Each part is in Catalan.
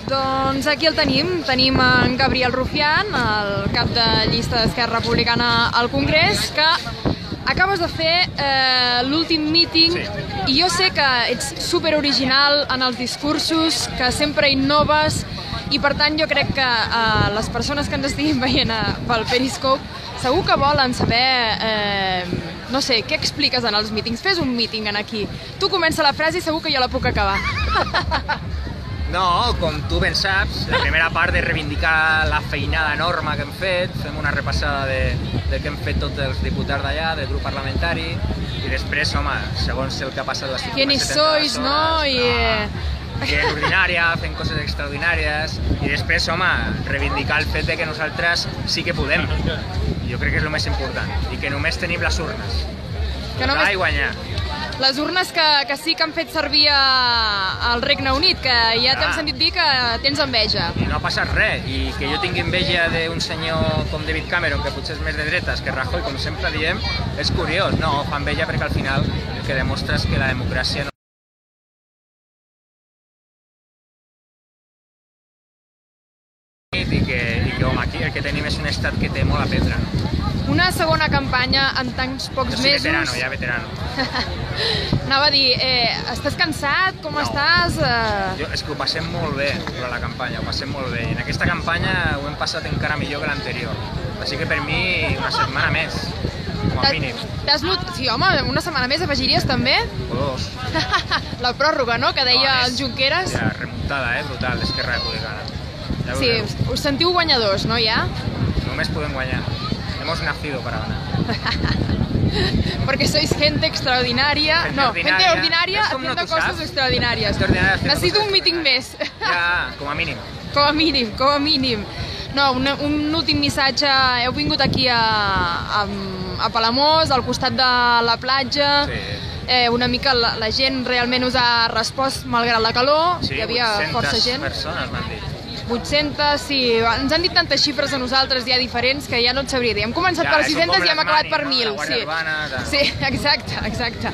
Doncs aquí el tenim en Gabriel Rufián, el cap de llista d'Esquerra Republicana al Congrés, que acabes de fer l'últim míting i jo sé que ets superoriginal en els discursos, que sempre innoves i per tant jo crec que les persones que ens estiguin veient pel Periscope segur que volen saber, no sé, què expliques en els mítings. Fes un míting aquí. Tu comença la frase i segur que jo la puc acabar. No, com tu ben saps, la primera part és reivindicar la feinada enorme que hem fet, fem una repassada de què hem fet tots els diputats d'allà, del grup parlamentari, i després, home, segons el que ha passat les últimes 70 sois, hores, no? Gent ordinària, fent coses extraordinàries, i després, home, reivindicar el fet de que nosaltres sí que podem. Jo crec que és el més important, i que només tenim les urnes. Votar i guanyar. Les urnes que sí que han fet servir al Regne Unit, que ja t'hem sentit dir que tens enveja. I no ha passat res, i que jo tingui enveja d'un senyor com David Cameron, que potser és més de dretes que Rajoy, com sempre diem, és curiós. No, fa enveja perquè al final el que demostra és que la democràcia no... I que home, aquí el que tenim és un estat que té molt a perdre. Una segona campanya en tants pocs mesos... Jo soy veterano. Anava a dir, estàs cansat? Com estàs? És que ho passem molt bé durant la campanya, ho passem molt bé. I en aquesta campanya ho hem passat encara millor que l'anterior. Així que per mi una setmana més, com a mínim. Sí, home, una setmana més afegiries també? O dos. La pròrroga, no?, que deia el Junqueras. Ja, remuntada, brutal, d'Esquerra Republicana. Sí, us sentiu guanyadors, no, ja? Només podem guanyar. Hemos nacido para ganar. Porque sois gente extraordinaria. Gente ordinaria haciendo cosas extraordinarias. Necesito un míting més. Ja, com a mínim. Com a mínim. No, un últim missatge. Heu vingut aquí a Palamós, al costat de la platja. Una mica la gent realment us ha respost malgrat la calor. Hi havia força gent. 800 persones m'han dit. 800, sí. Ens han dit tantes xifres a nosaltres ja diferents que ja no et sabria dir. Hem començat per 600 i hem acabat per 1.000. Sí, exacte.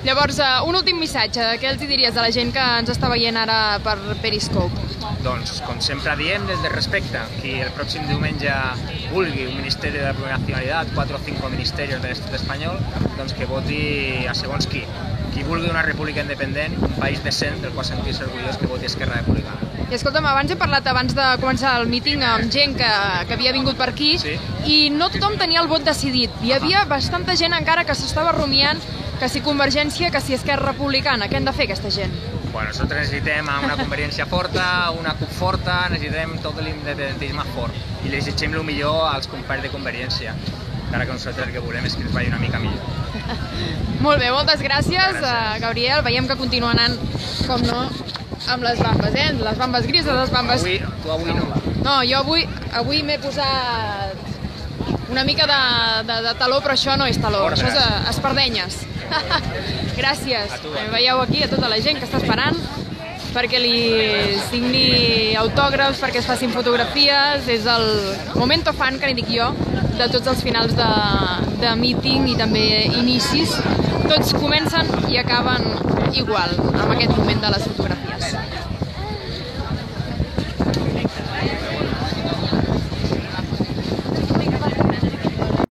Llavors, un últim missatge. Què els diries a la gent que ens està veient ara per Periscope? Doncs, com sempre diem, des del respecte. Qui el pròxim diumenge vulgui un Ministeri de la Plurinacionalitat, 4 o 5 ministerios de l'estat espanyol, doncs que voti a segons qui. Qui vulgui una república independent, un país decent del qual sentir-se orgullós, que voti Esquerra Republicana. I escolta'm, abans he parlat, abans de començar el míting, amb gent que havia vingut per aquí, i no tothom tenia el vot decidit. Hi havia bastanta gent encara que s'estava rumiant que si Convergència, que si Esquerra Republicana. Què han de fer aquesta gent? Bueno, nosaltres necessitem una Convergència forta, una CUP forta, necessitem tot l'independentisme fort. I li desitgem el millor als companys de Convergència, encara que nosaltres el que volem és que ens vagi una mica millor. Molt bé, moltes gràcies, Gabriel. Veiem que continua anant, com no, amb les bambes, les bambes grises, les bambes... Tu avui no. No, jo avui m'he posat una mica de taló, però això no és taló, això és espardenyes. Gràcies. Veieu aquí a tota la gent que està esperant perquè li signi autògrafs, perquè es facin fotografies. És el momento fan, que n'hi dic jo, de tots els finals de míting i també inicis. Tots comencen i acaben igual, amb aquest moment de les fotografies.